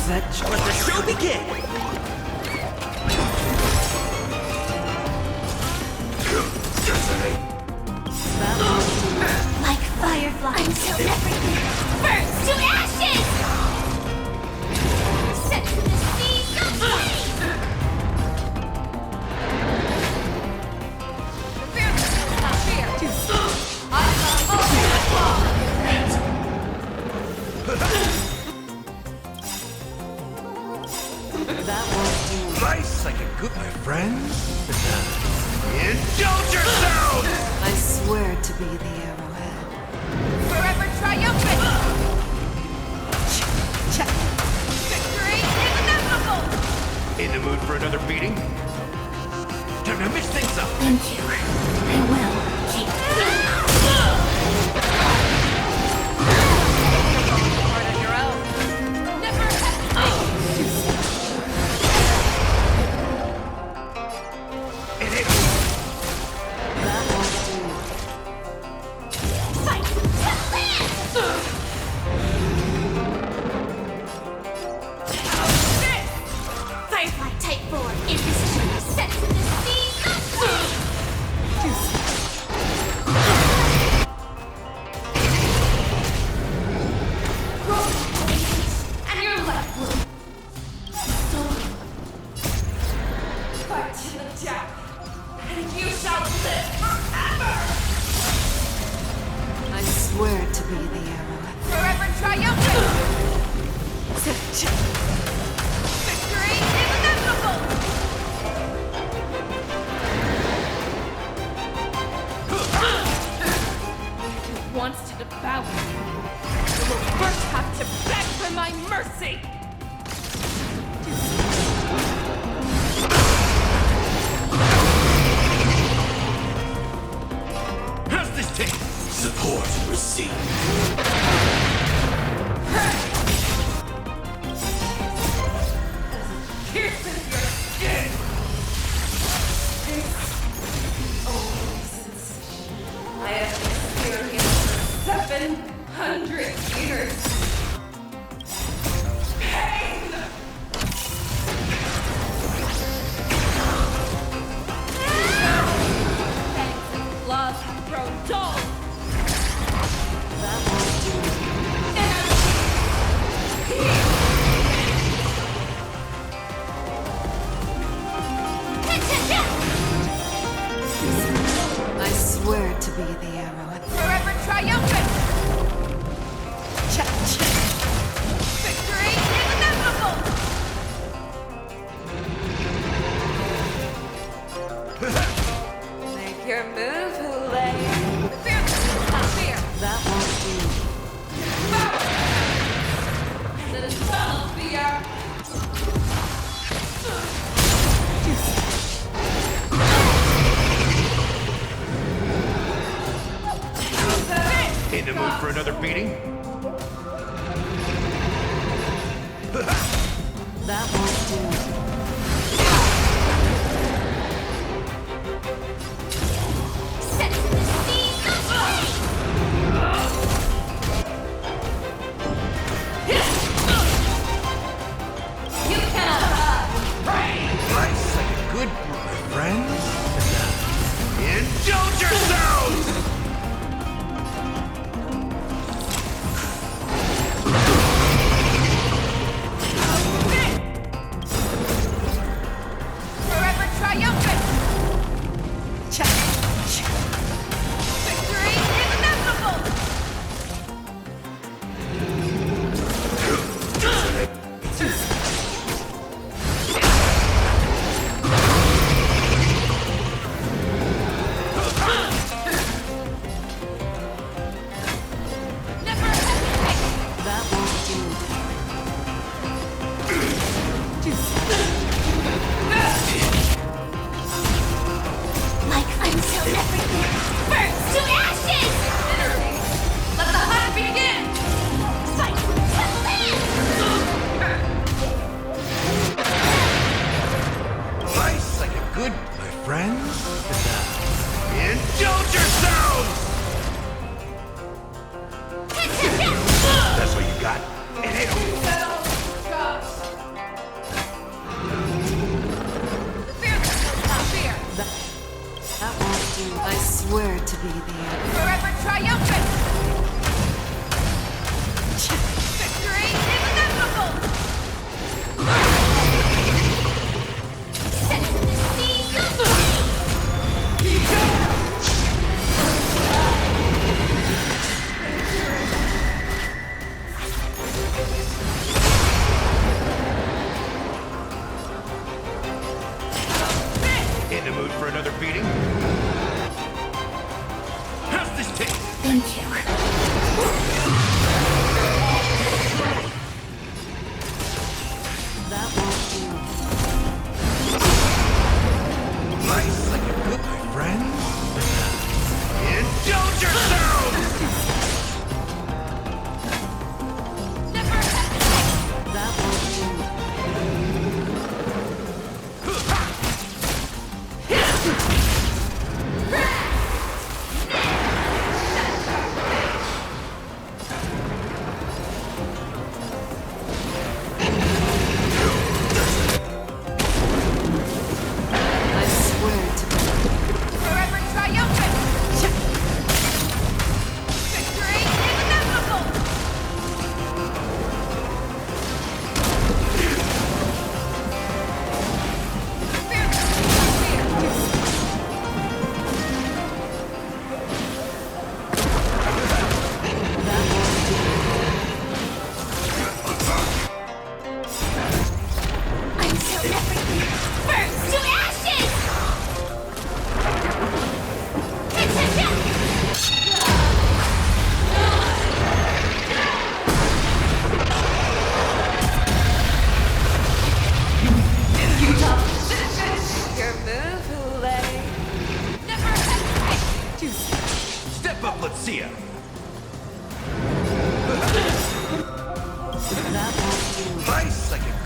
Let the show begin! Like fireflies until everything burns to ashes! Set to the seas of flame! Fear not fear! I love all That won't do. Nice like a good, my friends. Indulge yourselves! I swear to be the arrowhead. forever triumphant! Victory is inevitable! In the mood for another beating? Time to mix things up! Thank you. I will keep Part on your own. never hesitate! It hit! That won't do. Fight to live! Firefly Type 4 in position. Set to the seas of flame! Roll and your left will fight to the death, and you shall live forever! I swear to be the arrowhead. Forever triumphant! Victory is inevitable! If it wants to devour you, it will first have to beg for my mercy! How's this take? Support received. Pierces your skin! I have experienced for 700 years. Pain! Fangs and claws have grown dull. That won't do. I swear to be the arrowhead. Forever triumphant! Victory is inevitable! Make your move, Hule. Fear not fear! That won't do. Let us all be our... In the mood for another beating? That won't do. Set to the seas of flame! You cannot hide! Nice like a good, my friends. Indulge yourselves!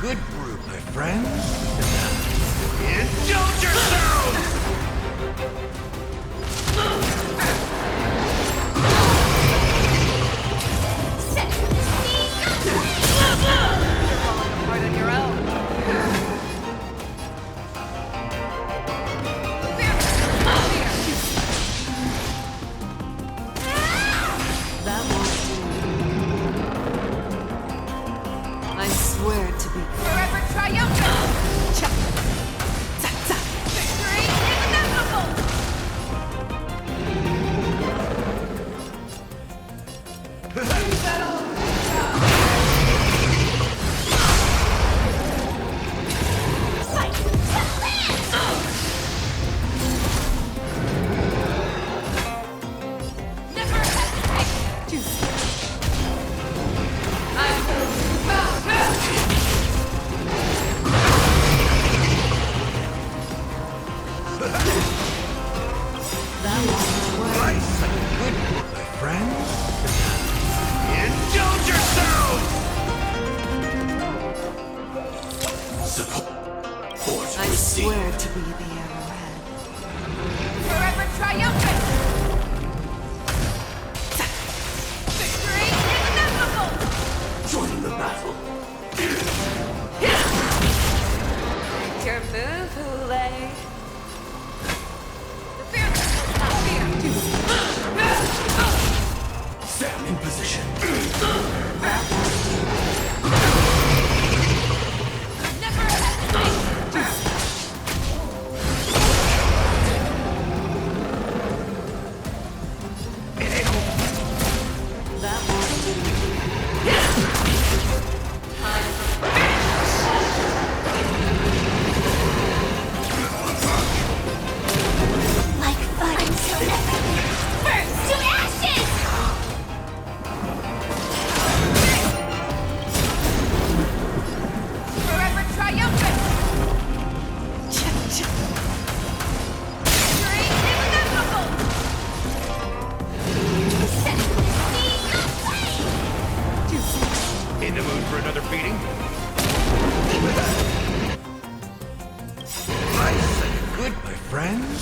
good brew, my friends. Indulge yourselves! You're falling apart on your own. That won't do. I swear to be. Forever triumphant! Victory is inevitable! Never hesitate! That won't work. Nice and good brew, my friends. Indulge yourselves! Support I swear to be the arrowhead. Forever triumphant! Victory is inevitable! Join the battle. Your move, Hule. The fearless will not fear! Stand in position. Never hesitate! That won't do. Like fire until everything burns to ashes! Forever triumphant! Victory is inevitable! Set the sea aflame! In the mood for another beating? Nice and good, my friends.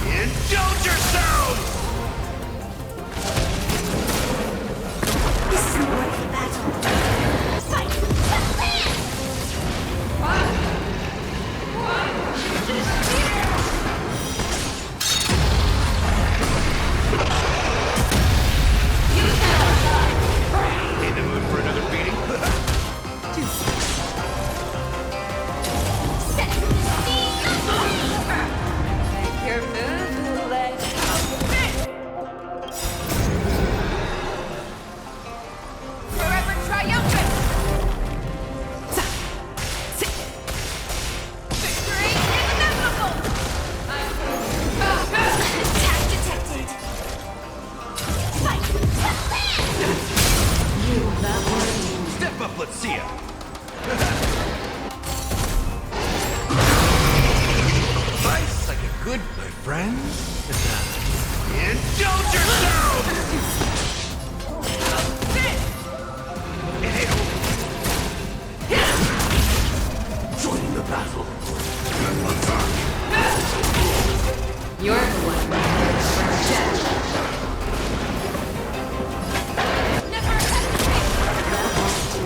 Indulge yourselves! This is a worthy battle. Fight the land! In the mood for another beating? Set the sea aflame! Your move, Hule. Forever triumphant! Victory is inevitable! Attack detected! Fight the land! That won't do. Step up, let's see ya. Nice like a good, my friends. Indulge yourselves! Join the battle. You're the one. Jet. Never hesitate! That won't do.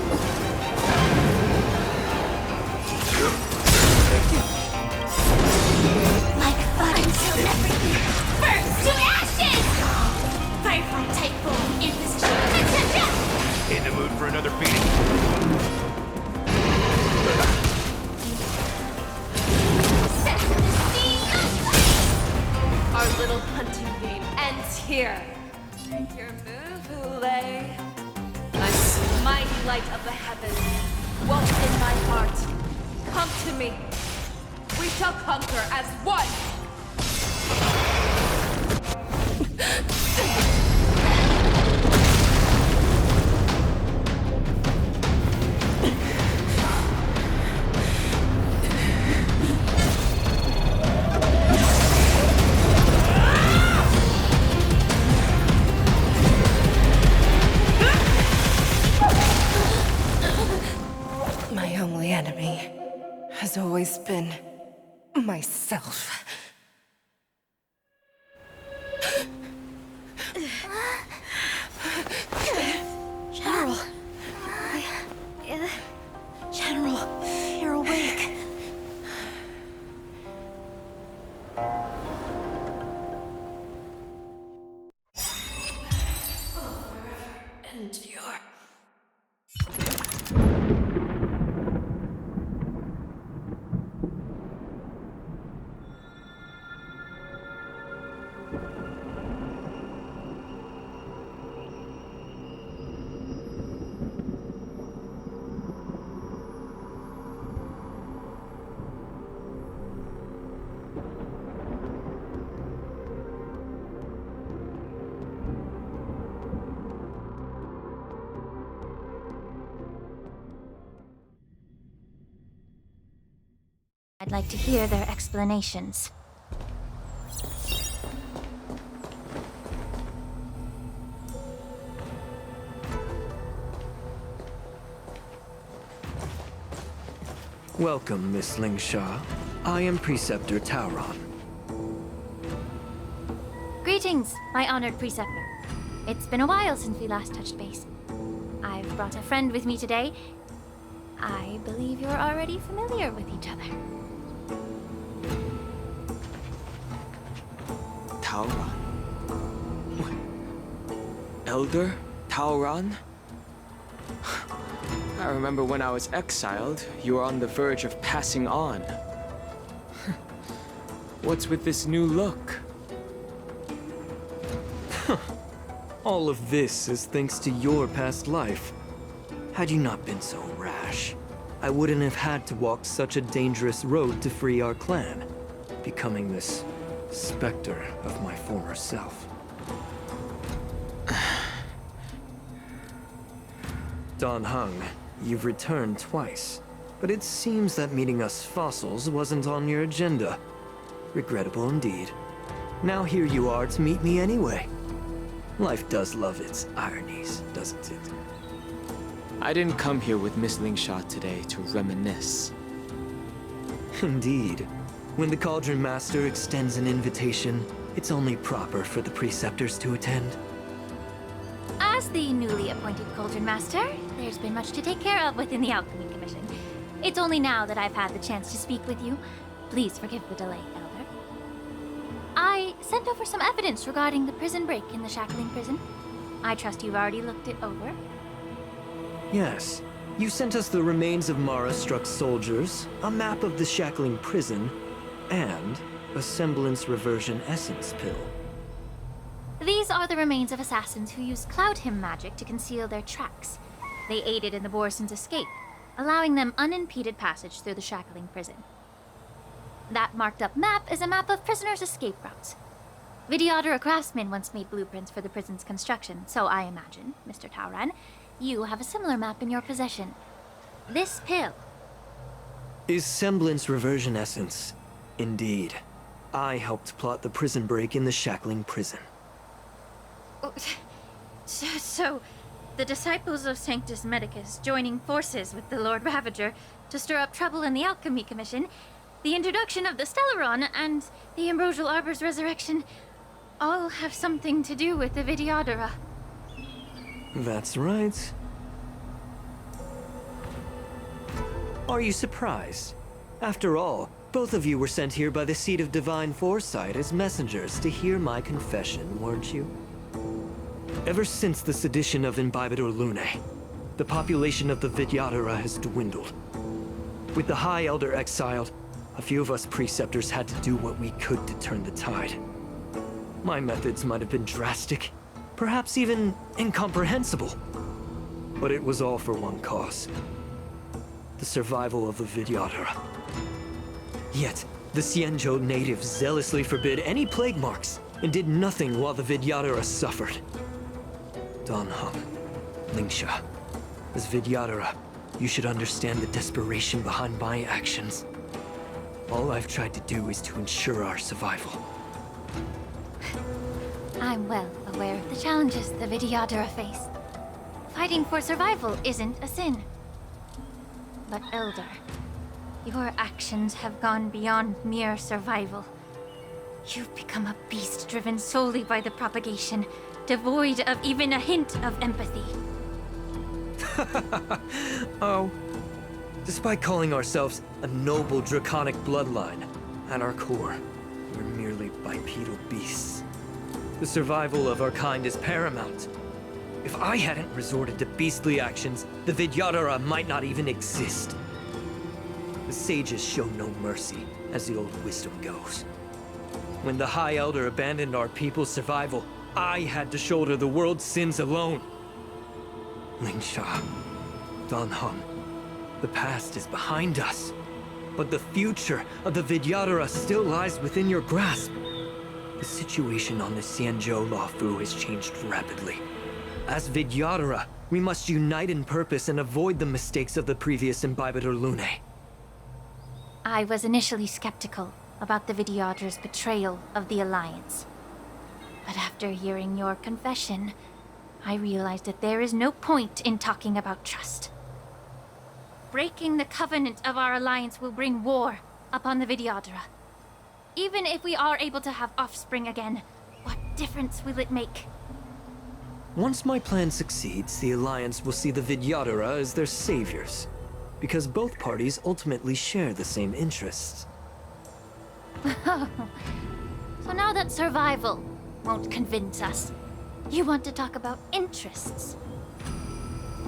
Like fire until everything burns to ashes! Firefly type form in position. In the mood for another beating? Set the sea aflame! Our little hunting game ends here. Your move, Hule. I swear. Mighty light of the heavens, walk in my heart. Come to me. We shall conquer as one. My has always been myself. General. General, you're awake. Endure. I'd like to hear their explanations. Welcome, Miss Lingsha. I am Preceptor Tauron. Greetings, my honored preceptor. It's been a while since we last touched base. I've brought a friend with me today. I believe you're already familiar with each other. Tauron? Elder Tauron? I remember when I was exiled, you were on the verge of passing on. What's with this new look? All of this is thanks to your past life. Had you not been so rash, I wouldn't have had to walk such a dangerous road to free our clan, becoming this specter of my former self. Dan Heng, you've returned twice, but it seems that meeting us fossils wasn't on your agenda. Regrettable indeed. Now here you are to meet me anyway. Life does love its ironies, doesn't it? I didn't come here with Miss Lingsha today to reminisce. Indeed. When the Cauldron Master extends an invitation, it's only proper for the Preceptors to attend. As the newly appointed Cauldron Master, there's been much to take care of within the Alchemy Commission. It's only now that I've had the chance to speak with you. Please forgive the delay, Elder. I sent over some evidence regarding the prison break in the Shackling Prison. I trust you've already looked it over. Yes. You sent us the remains of Mara-struck soldiers, a map of the Shackling Prison, and a semblance reversion essence pill. These are the remains of assassins who used Cloud Hymn magic to conceal their tracks. They aided in the Borison's escape, allowing them unimpeded passage through the Shackling Prison. That marked-up map is a map of prisoners' escape routes. Vidyadhara craftsmen once made blueprints for the prison's construction, so I imagine, Mr. Tauron, you have a similar map in your possession. This pill. Is semblance reversion essence. Indeed. I helped plot the prison break in the Shackling Prison. So, the disciples of Sanctus Medicus joining forces with the Lord Ravager to stir up trouble in the Alchemy Commission, the introduction of the Stellaron, and the Ambrosial Arbor's resurrection all have something to do with the Vidyadhara. That's right. Are you surprised? After all, both of you were sent here by the Seat of Divine Foresight as messengers to hear my confession, weren't you? Ever since the sedition of Imbibidor Lunae, the population of the Vidyadhara has dwindled. With the High Elder exiled, a few of us Preceptors had to do what we could to turn the tide. My methods might have been drastic, perhaps even incomprehensible. But it was all for one cause. The survival of the Vidyadhara. Yet, the Xianzhou natives zealously forbid any plague marks and did nothing while the Vidyadhara suffered. Dan Heng, Lingsha, as Vidyadhara, you should understand the desperation behind my actions. All I've tried to do is to ensure our survival. I'm well aware of the challenges the Vidyadhara face. Fighting for survival isn't a sin. But Elder, Your actions have gone beyond mere survival. You've become a beast driven solely by the propagation, devoid of even a hint of empathy. Oh. Despite calling ourselves a noble draconic bloodline, at our core, we're merely bipedal beasts. The survival of our kind is paramount. If I hadn't resorted to beastly actions, the Vidyadhara might not even exist. The sages show no mercy, as the old wisdom goes. When the High Elder abandoned our people's survival, I had to shoulder the world's sins alone. Lingsha, Danham, the past is behind us, but the future of the Vidyadhara still lies within your grasp. The situation on the Xianzhou Luofu has changed rapidly. As Vidyadhara, we must unite in purpose and avoid the mistakes of the previous Imbibitor Lunae. I was initially skeptical about the Vidyadhara's betrayal of the Alliance. But after hearing your confession, I realized that there is no point in talking about trust. Breaking the covenant of our alliance will bring war upon the Vidyadhara. Even if we are able to have offspring again, what difference will it make? Once my plan succeeds, the Alliance will see the Vidyadhara as their saviors, because both parties ultimately share the same interests. So now that survival won't convince us, you want to talk about interests?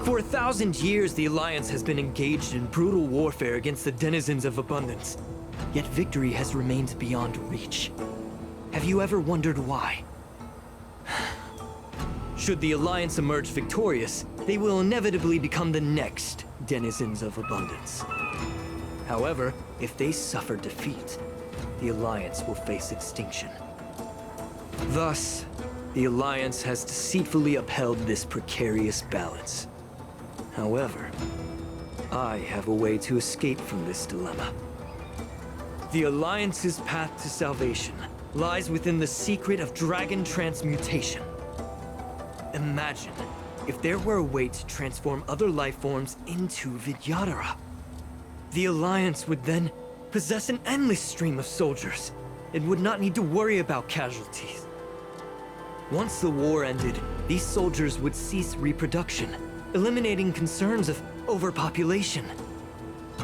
For 1,000 years, the Alliance has been engaged in brutal warfare against the denizens of abundance. Yet victory has remained beyond reach. Have you ever wondered why? Should the Alliance emerge victorious, they will inevitably become the next denizens of abundance. However, if they suffer defeat, the Alliance will face extinction. Thus, the Alliance has deceitfully upheld this precarious balance. However, I have a way to escape from this dilemma. The Alliance's path to salvation lies within the secret of dragon transmutation. Imagine if there were a way to transform other life forms into Vidyadhara. The Alliance would then possess an endless stream of soldiers and would not need to worry about casualties. Once the war ended, these soldiers would cease reproduction, eliminating concerns of overpopulation.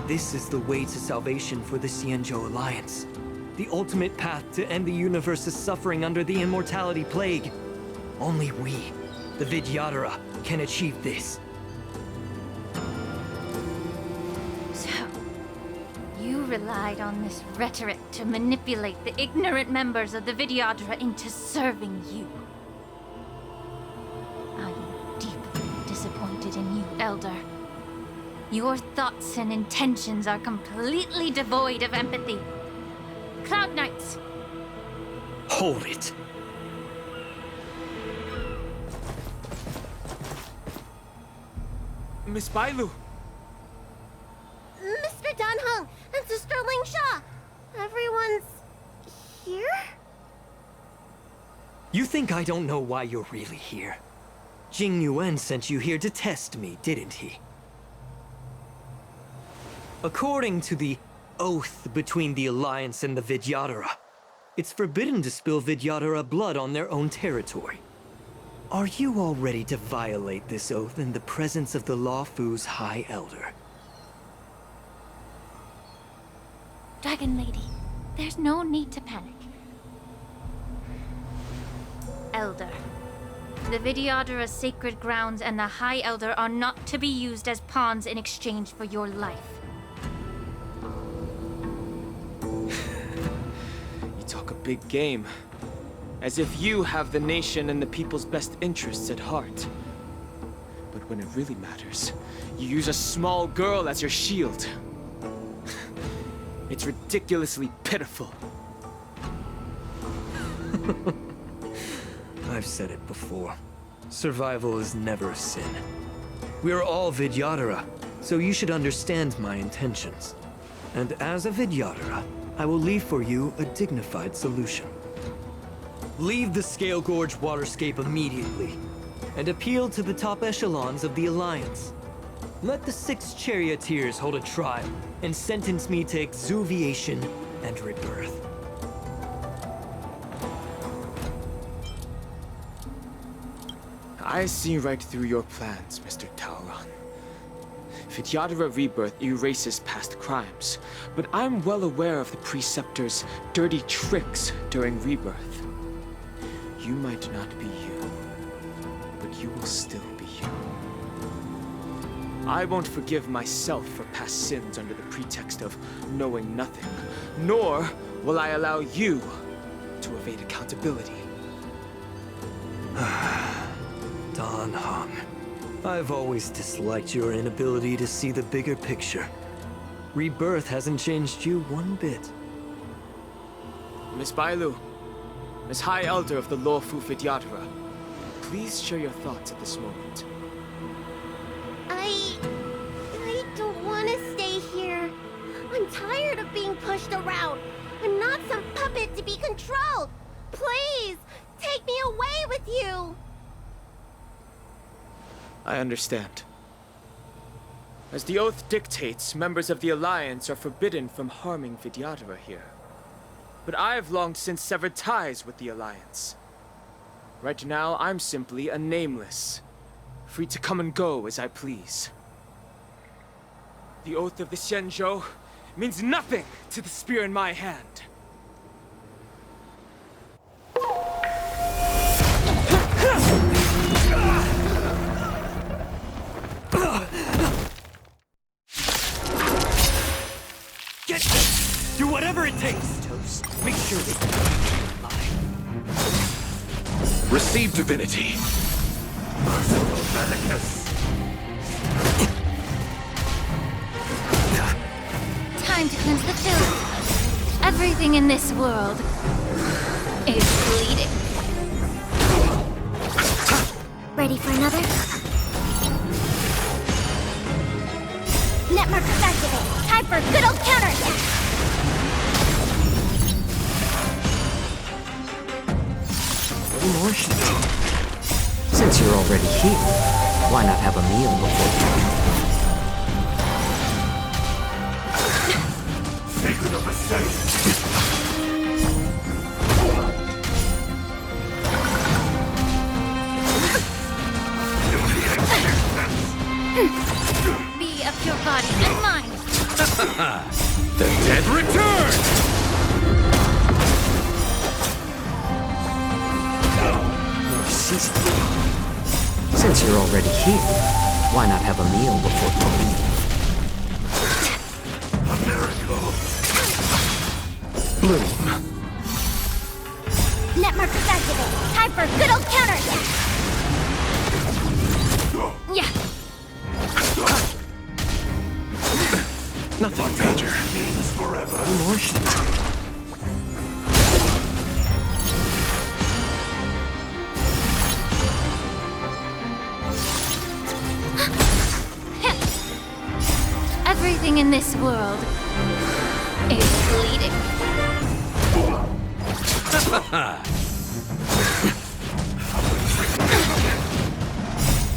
This is the way to salvation for the Xianzhou Alliance. The ultimate path to end the universe's suffering under the immortality plague. Only we, the Vidyadhara, can achieve this. So, you relied on this rhetoric to manipulate the ignorant members of the Vidyadhara into serving you. I am deeply disappointed in you, Elder. Your thoughts and intentions are completely devoid of empathy. Cloud Knights! Hold it. Miss Bailu! Mr. Danheng and Sister Lingsha! Everyone's here? You think I don't know why you're really here? Jing Yuan sent you here to test me, didn't he? According to the oath between the Alliance and the Vidyadhara, it's forbidden to spill Vidyadhara blood on their own territory. Are you all ready to violate this oath in the presence of the Luofu's High Elder? Dragon Lady, there's no need to panic. Elder, the Vidyadhara's sacred grounds and the High Elder are not to be used as pawns in exchange for your life. You talk a big game. As if you have the nation and the people's best interests at heart. But when it really matters, you use a small girl as your shield. It's ridiculously pitiful. I've said it before. Survival is never a sin. We are all Vidyadhara, so you should understand my intentions. And as a Vidyadhara, I will leave for you a dignified solution. Leave the Scale Gorge waterscape immediately, and appeal to the top echelons of the Alliance. Let the 6 charioteers hold a trial and sentence me to exuviation and rebirth. I see right through your plans, Mr. Tauron. Vidyadhara Rebirth erases past crimes, but I'm well aware of the Preceptor's dirty tricks during Rebirth. You might not be you, but you will still be you. I won't forgive myself for past sins under the pretext of knowing nothing, nor will I allow you to evade accountability. Dan Heng, I've always disliked your inability to see the bigger picture. Rebirth hasn't changed you one bit. Miss Bailu, as High Elder of the Lawfu Vidyadhara, please share your thoughts at this moment. I don't want to stay here. I'm tired of being pushed around. I'm not some puppet to be controlled. Please, take me away with you. I understand. As the oath dictates, members of the Alliance are forbidden from harming Vidyadhara here. But I've long since severed ties with the Alliance. Right now, I'm simply a nameless, free to come and go as I please. The oath of the Xianzhou means nothing to the spear in my hand. Do whatever it takes, Toast. Make sure they keep mine. Receive divinity. Merciful Velicus. Time to cleanse the filth. Everything in this world is bleeding. Ready for another? Net markers activate. Time for a good old counterattack. Emotional. Since you're already here, why not have a meal before Sacred of a Be of your body and mind. The dead return! Since you're already here, why not have a meal before going? A miracle. Bloom. Net markers activate. Time for a good old counterattack. Yeah. Nothing major means forever. Emotional. Everything in this world is bleeding.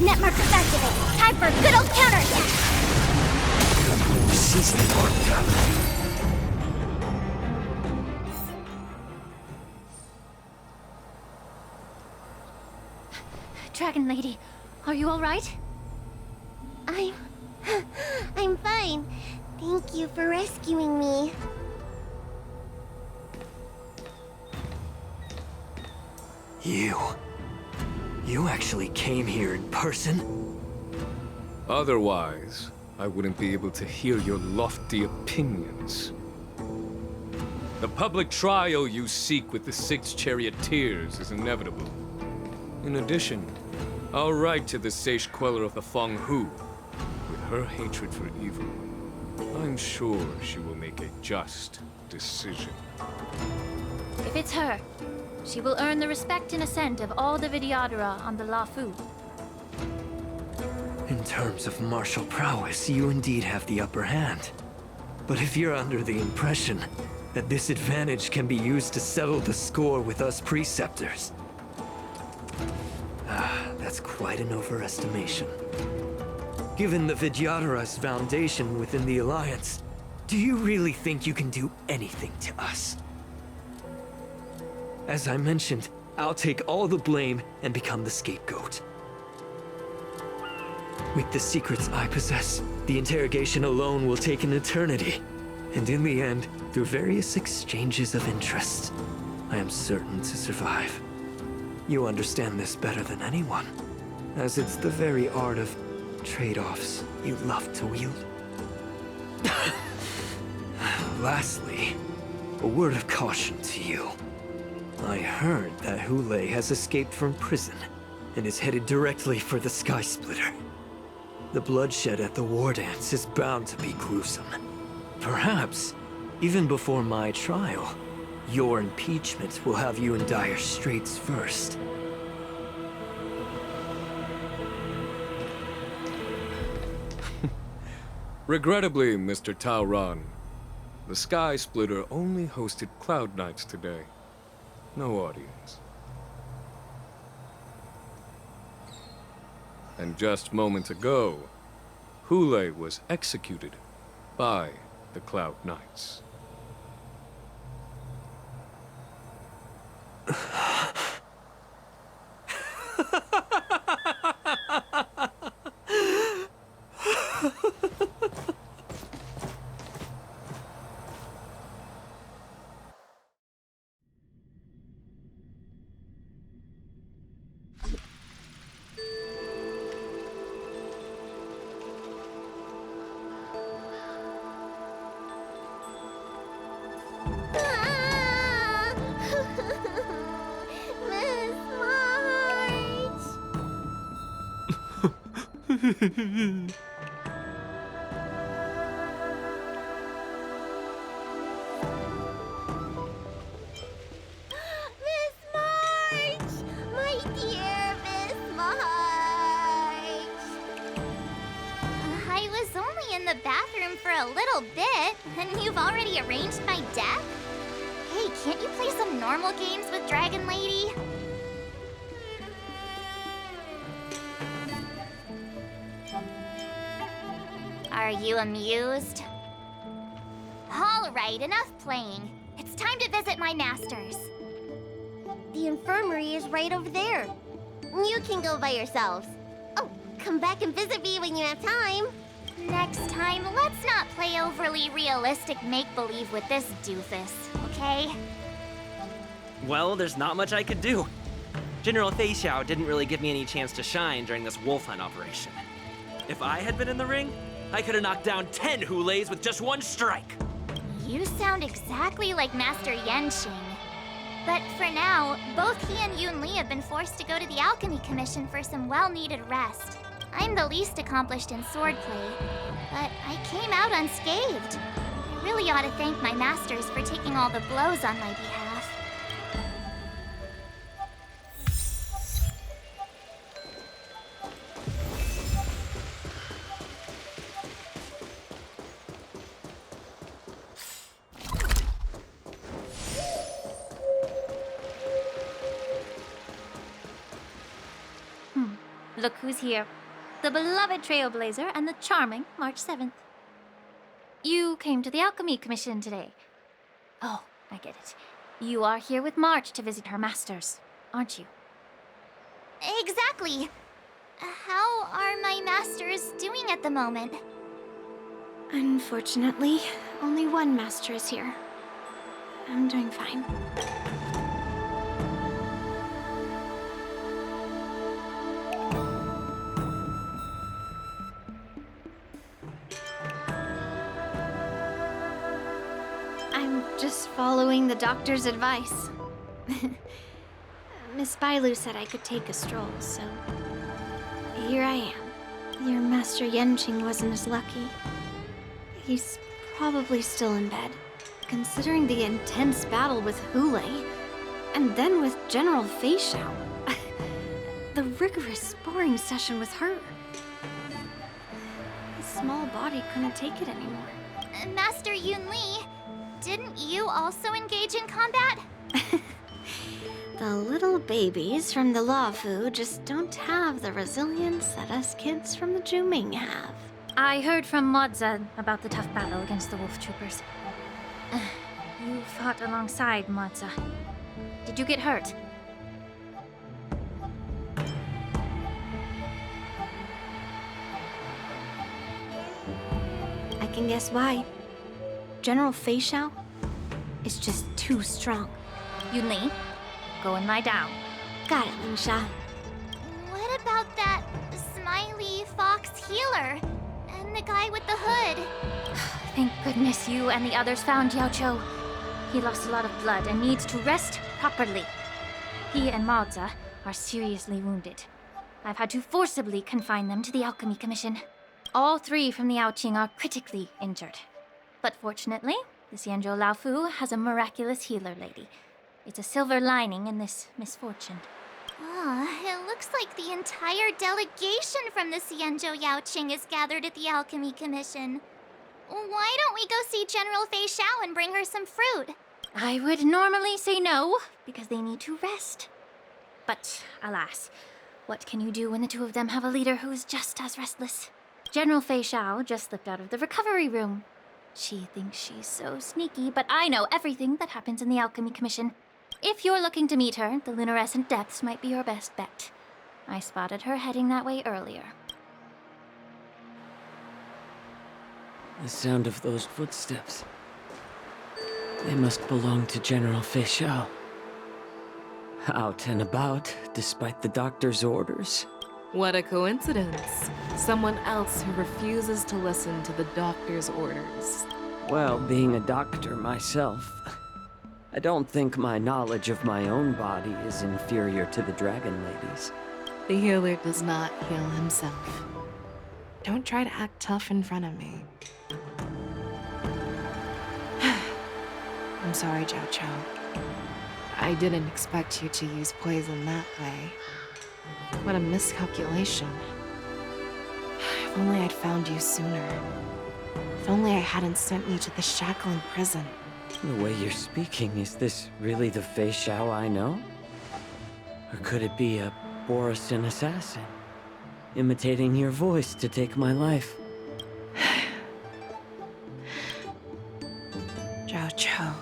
Net markers activate. Time for a good old counterattack. Dragon Lady, are you all right? I'm fine. Thank you for rescuing me. You actually came here in person? Otherwise, I wouldn't be able to hear your lofty opinions. The public trial you seek with the 6 charioteers is inevitable. In addition, I'll write to the Sage Queller of the Feng Hu. With her hatred for evil, I'm sure she will make a just decision. If it's her, she will earn the respect and assent of all the Vidyadhara on the Lawfu. In terms of martial prowess, you indeed have the upper hand. But if you're under the impression that this advantage can be used to settle the score with us preceptors, that's quite an overestimation. Given the Vidyadhara's foundation within the Alliance, do you really think you can do anything to us? As I mentioned, I'll take all the blame and become the scapegoat. With the secrets I possess, the interrogation alone will take an eternity. And in the end, through various exchanges of interest, I am certain to survive. You understand this better than anyone, as it's the very art of trade-offs you love to wield. Lastly, a word of caution to you. I heard that Hule has escaped from prison and is headed directly for the Sky Splitter. The bloodshed at the war dance is bound to be gruesome. Perhaps, even before my trial, your impeachment will have you in dire straits first. Regrettably, Mr. Taoran, the Sky Splitter only hosted Cloud Knights today. No audience. And just moments ago, Hule was executed by the Cloud Knights. Miss March! My dear Miss March! I was only in the bathroom for a little bit, and you've already arranged my death? Hey, can't you play some normal games with Dragon Lady? Are you amused? All right, enough playing. It's time to visit my masters. The infirmary is right over there. You can go by yourselves. Oh, come back and visit me when you have time. Next time, let's not play overly realistic make-believe with this doofus, okay? Well, there's not much I could do. General Fei Xiao didn't really give me any chance to shine during this wolf hunt operation. If I had been in the ring, I could have knocked down 10 Huleis with just one strike. You sound exactly like Master Yenqing. But for now, both he and Yun Li have been forced to go to the Alchemy Commission for some well-needed rest. I'm the least accomplished in swordplay, but I came out unscathed. I really ought to thank my masters for taking all the blows on my behalf. Look who's here. The beloved Trailblazer and the charming March 7th. You came to the Alchemy Commission today. Oh, I get it. You are here with March to visit her masters, aren't you? Exactly. How are my masters doing at the moment? Unfortunately, only one master is here. I'm doing fine. I'm just following the doctor's advice. Miss Bailu said I could take a stroll, so here I am. Your Master Yenqing wasn't as lucky. He's probably still in bed. Considering the intense battle with Hule, and then with General Fei Xiao, the rigorous sparring session with her. His small body couldn't take it anymore. Master Yun Li, didn't you also engage in combat? The little babies from the Laofu just don't have the resilience that us kids from the Juming have. I heard from Modza about the tough battle against the wolf troopers. You fought alongside Modza. Did you get hurt? I can guess why. General Fei Xiao is just too strong. Yunli, go and lie down. Got it, Lingsha. What about that smiley fox healer? And the guy with the hood? Thank goodness you and the others found Yao Cho. He lost a lot of blood and needs to rest properly. He and Maoza are seriously wounded. I've had to forcibly confine them to the Alchemy Commission. All 3 from the Yaoqing are critically injured. But fortunately, the Xianzhou Laofu has a miraculous healer lady. It's a silver lining in this misfortune. It looks like the entire delegation from the Xianzhou Yaoqing is gathered at the Alchemy Commission. Why don't we go see General Fei Xiao and bring her some fruit? I would normally say no, because they need to rest. But alas, what can you do when the 2 of them have a leader who is just as restless? General Fei Xiao just slipped out of the recovery room. She thinks she's so sneaky, but I know everything that happens in the Alchemy Commission. If you're looking to meet her, the luminescent depths might be your best bet. I spotted her heading that way earlier. The sound of those footsteps. They must belong to General Fei Xiao. Out and about, despite the doctor's orders. What a coincidence. Someone else who refuses to listen to the doctor's orders. Well, being a doctor myself, I don't think my knowledge of my own body is inferior to the Dragon Lady's. The healer does not heal himself. Don't try to act tough in front of me. I'm sorry, Jiao Cho. I didn't expect you to use poison that way. What a miscalculation. If only I'd found you sooner. If only I hadn't sent you to the Shackling prison. The way you're speaking, is this really the Fei Xiao I know? Or could it be a Borisin assassin, imitating your voice to take my life? Jiao Cho,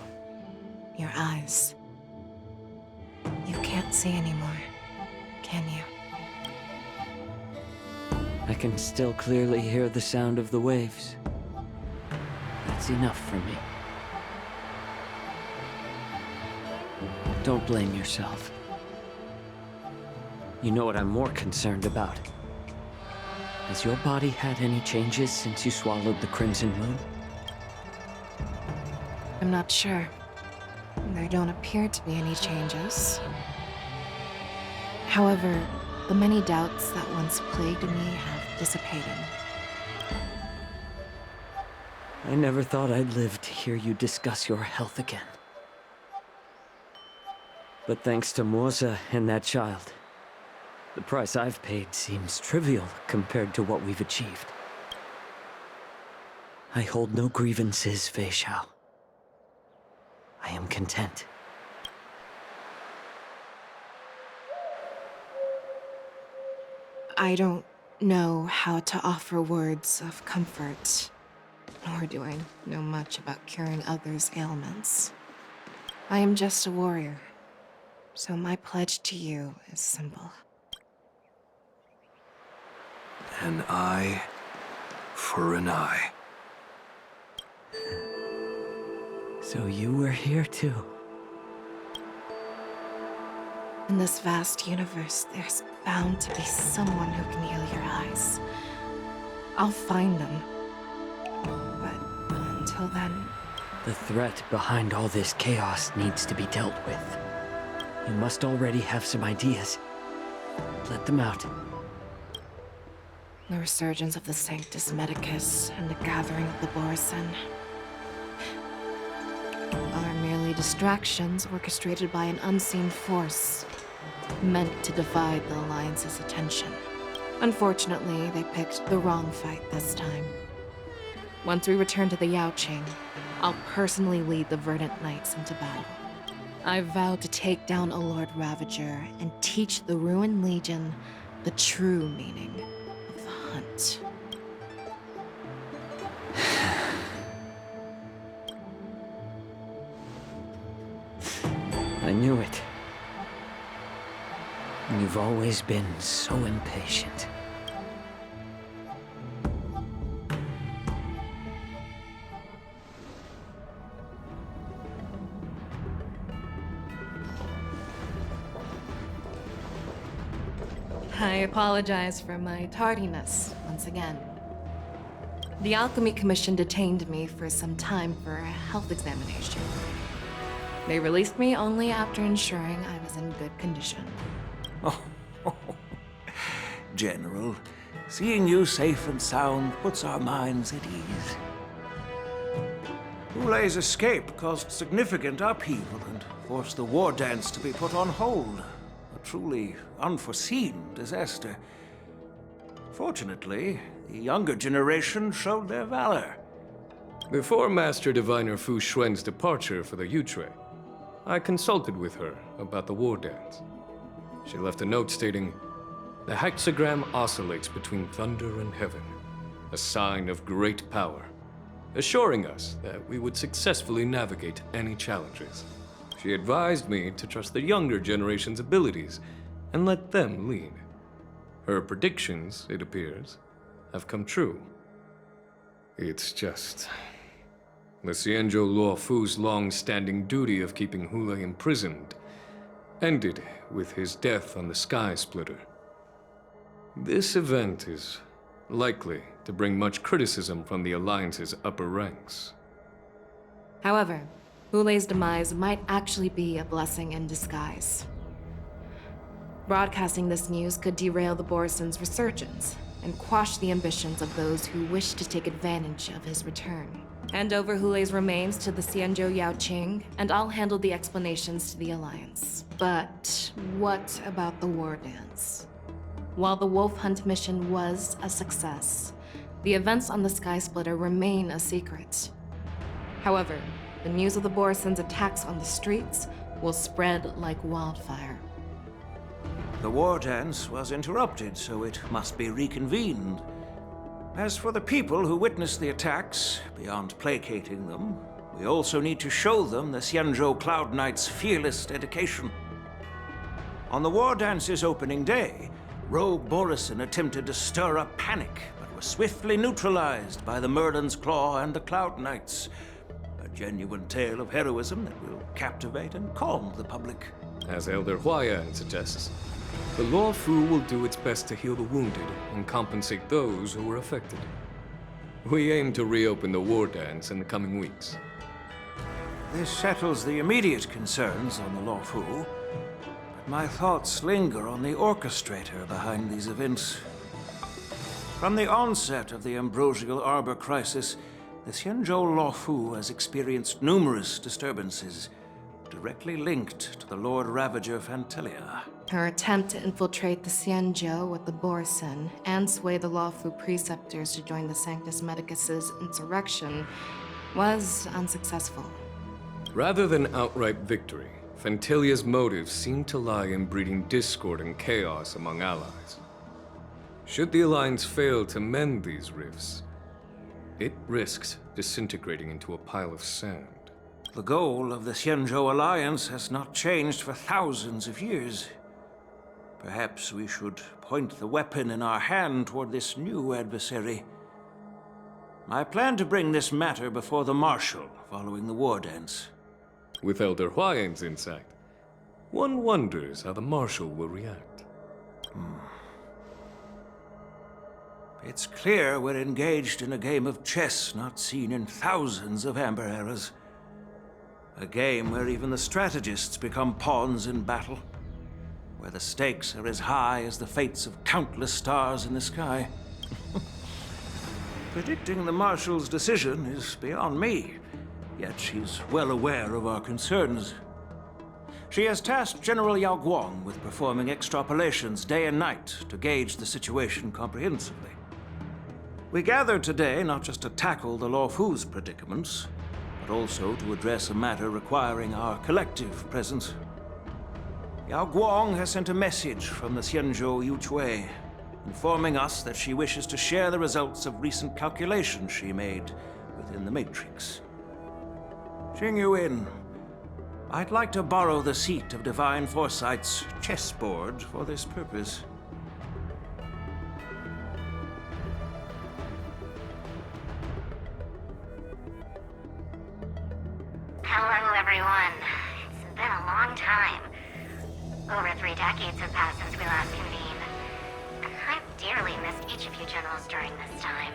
your eyes. You can't see anymore, can you? I can still clearly hear the sound of the waves. That's enough for me. Don't blame yourself. You know what I'm more concerned about? Has your body had any changes since you swallowed the Crimson Moon? I'm not sure. There don't appear to be any changes. However, the many doubts that once plagued me have dissipated. I never thought I'd live to hear you discuss your health again. But thanks to Moza and that child, the price I've paid seems trivial compared to what we've achieved. I hold no grievances, Fei Xiao. I am content. I don't know how to offer words of comfort, nor do I know much about curing others' ailments. I am just a warrior, so my pledge to you is simple. An eye for an eye. So you were here too. In this vast universe, there's bound to be someone who can heal your eyes. I'll find them. But until then... The threat behind all this chaos needs to be dealt with. You must already have some ideas. Let them out. The resurgence of the Sanctus Medicus and the gathering of the Borisin are merely distractions orchestrated by an unseen force, meant to divide the Alliance's attention. Unfortunately, they picked the wrong fight this time. Once we return to the Yaoqing, I'll personally lead the Verdant Knights into battle. I vow to take down a Lord Ravager and teach the Ruined Legion the true meaning of the hunt. I knew it. You've always been so impatient. I apologize for my tardiness once again. The Alchemy Commission detained me for some time for a health examination. They released me only after ensuring I was in good condition. Oh, General, seeing you safe and sound puts our minds at ease. Hulei's escape caused significant upheaval and forced the war dance to be put on hold. A truly unforeseen disaster. Fortunately, the younger generation showed their valor. Before Master Diviner Fu Xuan's departure for the Yutre, I consulted with her about the war dance. She left a note stating, "The hexagram oscillates between thunder and heaven, a sign of great power," assuring us that we would successfully navigate any challenges. She advised me to trust the younger generation's abilities and let them lead. Her predictions, it appears, have come true. It's just... the Xianzhou Luo Fu's long-standing duty of keeping Hulei imprisoned ended with his death on the Sky Splitter. This event is likely to bring much criticism from the Alliance's upper ranks. However, Hulei's demise might actually be a blessing in disguise. Broadcasting this news could derail the Borison's resurgence and quash the ambitions of those who wish to take advantage of his return. Hand over Hulei's remains to the Xianzhou Yaoqing, and I'll handle the explanations to the Alliance. But what about the war dance? While the Wolf Hunt mission was a success, the events on the Sky Splitter remain a secret. However, the news of the Borison's attacks on the streets will spread like wildfire. The war dance was interrupted, so it must be reconvened. As for the people who witnessed the attacks, beyond placating them, we also need to show them the Xianzhou Cloud Knight's fearless dedication. On the war dance's opening day, Rogue Borison attempted to stir up panic, but was swiftly neutralized by the Merlin's Claw and the Cloud Knights. A genuine tale of heroism that will captivate and calm the public. As Elder Huayan suggests, the Luo Fu will do its best to heal the wounded and compensate those who were affected. We aim to reopen the war dance in the coming weeks. This settles the immediate concerns on the Luo Fu, but my thoughts linger on the orchestrator behind these events. From the onset of the Ambrosial Arbor crisis, the Xianzhou Luo Fu has experienced numerous disturbances, directly linked to the Lord Ravager Fantelia. Her attempt to infiltrate the Xianzhou with the Borison and sway the Luo Fu preceptors to join the Sanctus Medicus's insurrection was unsuccessful. Rather than outright victory, Fantelia's motives seem to lie in breeding discord and chaos among allies. Should the Alliance fail to mend these rifts, it risks disintegrating into a pile of sand. The goal of the Xianzhou Alliance has not changed for thousands of years. Perhaps we should point the weapon in our hand toward this new adversary. I plan to bring this matter before the Marshal following the war dance. With Elder Huayan's insight, one wonders how the Marshal will react. It's clear we're engaged in a game of chess not seen in thousands of Amber eras. A game where even the strategists become pawns in battle, where the stakes are as high as the fates of countless stars in the sky. Predicting the Marshal's decision is beyond me, yet she's well aware of our concerns. She has tasked General Yao Guang with performing extrapolations day and night to gauge the situation comprehensively. We gathered today not just to tackle the Luo Fu's predicaments, but also to address a matter requiring our collective presence. Yao Guang has sent a message from the Xianzhou Yuchui, informing us that she wishes to share the results of recent calculations she made within the Matrix. Jing Yuan, I'd like to borrow the seat of Divine Foresight's chessboard for this purpose. Hello, everyone. It's been a long time. Over 3 decades have passed since we last convened. I've dearly missed each of you generals during this time.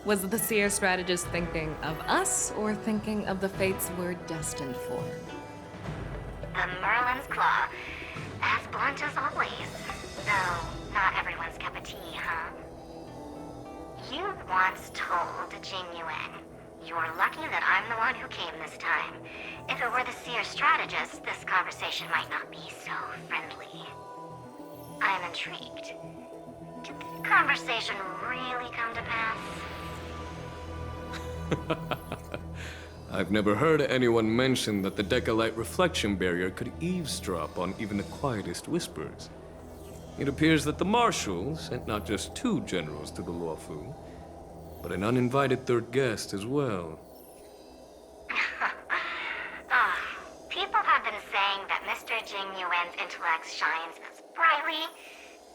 Was the Seer strategist thinking of us or thinking of the fates we're destined for? The Merlin's Claw. As blunt as always. Though, not everyone's cup of tea, huh? You once told Jing Yuan, "You're lucky that I'm the one who came this time. If it were the Seer strategist, this conversation might not be so friendly." I'm intrigued. Did the conversation really come to pass? I've never heard anyone mention that the Decalite reflection barrier could eavesdrop on even the quietest whispers. It appears that the Marshal sent not just 2 generals to the Luofu, but an uninvited 3rd guest as well. People have been saying that Mr. Jing Yuan's intellect shines as brightly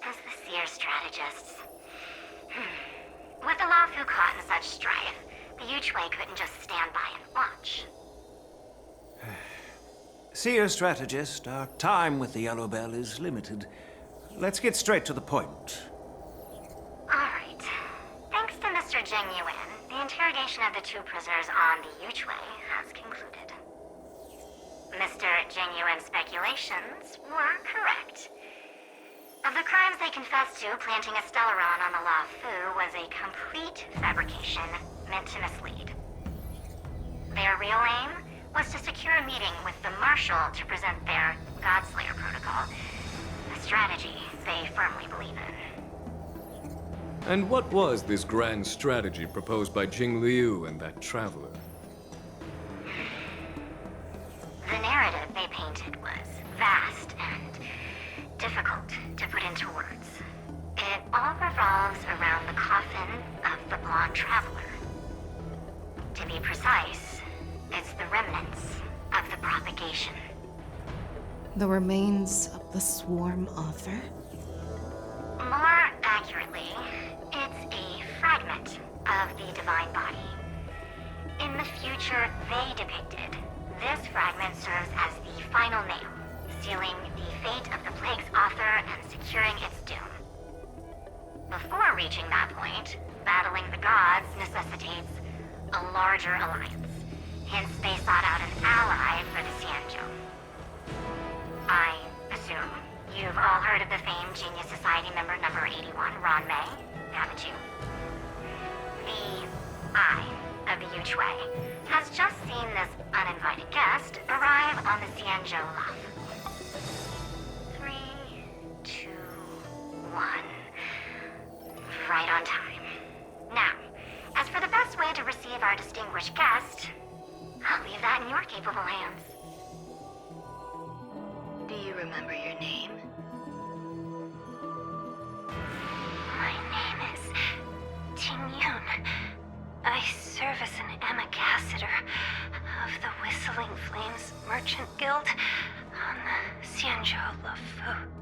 as the Seer strategist's. With the Luofu caught in such strife, the Yuchui couldn't just stand by and watch. Seer strategist, our time with the Yellow Bell is limited. Let's get straight to the point. Alright. Thanks to Mr. Jing Yuan, the interrogation of the 2 prisoners on the Yuchui has concluded. Mr. Jing Yuan's speculations were correct. Of the crimes they confessed to, planting a Stellaron on the Luofu was a complete fabrication meant to mislead. Their real aim was to secure a meeting with the Marshal to present their Godslayer protocol, a strategy they firmly believe in. And what was this grand strategy proposed by Jing Liu and that traveler? The narrative they painted was vast and difficult to put into words. It all revolves around the coffin of the blonde traveler. To be precise, it's the remnants of the propagation. The remains of the Swarm Author? More accurately, it's a fragment of the Divine Body. In the future they depicted, this fragment serves as the final nail, sealing the fate of the Plague's author and securing its doom. Before reaching that point, battling the gods necessitates a larger alliance. Hence, they sought out an ally for the Xianzhou. I assume you've all heard of the famed Genius Society member number 81, Ron Mei, haven't you? The Eye of the Yuchui has just seen this uninvited guest arrive on the Xianzhou Luofu. 3, 2, 1. Right on time. Now, as for the best way to receive our distinguished guest, I'll leave that in your capable hands. Do you remember your name? My name is Ting Yun. I serve as an ambassador of the Whistling Flames Merchant Guild on the Xianzhou Luofu.